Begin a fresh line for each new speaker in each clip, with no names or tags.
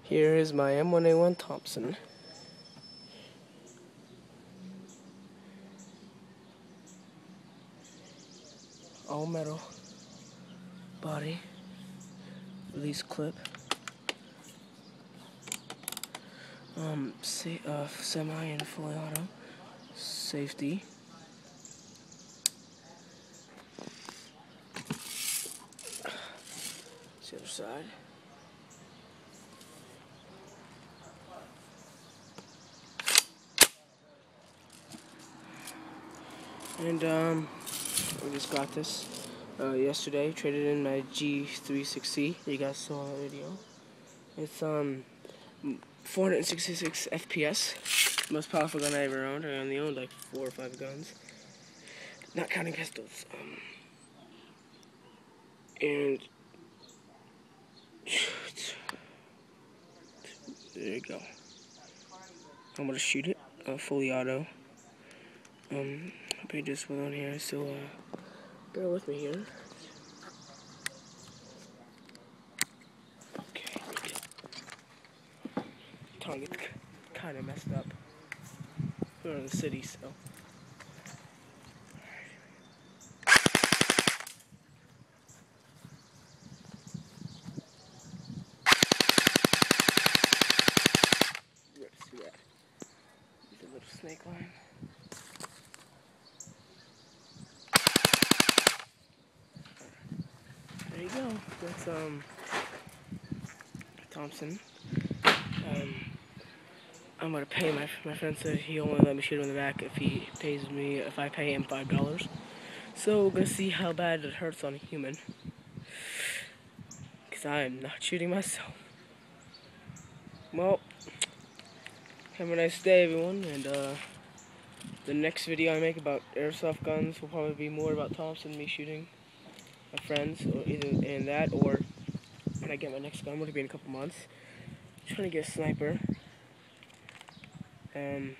Here is my M1A1Thompson. All metal body, release clip, semi and fully auto, safety, the other side. And we just got this yesterday. Traded in my G36C. You guys saw that video. It's 466 FPS. Most powerful gun I ever owned. I only owned like 4 or 5 guns, not counting pistols. And there you go. I'm gonna shoot it fully auto. I paid this one on here, so bear with me here. Okay, tongue gets kind of messed up. We're in the city, so. See that? There's a little snake line. There you go. That's Thompson. I'm gonna pay my friend said he only let me shoot him in the back if I pay him $5. So we're gonna see how bad it hurts on a human, cause I am not shooting myself. Well, have a nice day, everyone, and the next video I make about airsoft guns will probably be more about Thompson, me shooting my friends, or either in that or when I get my next gun, which will be in a couple months. I'm trying to get a sniper. And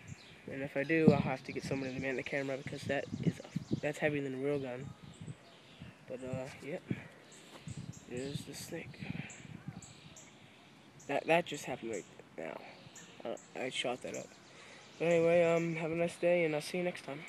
if I do, I'll have to get somebody to man the camera because that's heavier than a real gun. But yep, there's the snake. That just happened right now. I shot that up. But anyway, have a nice day, and I'll see you next time.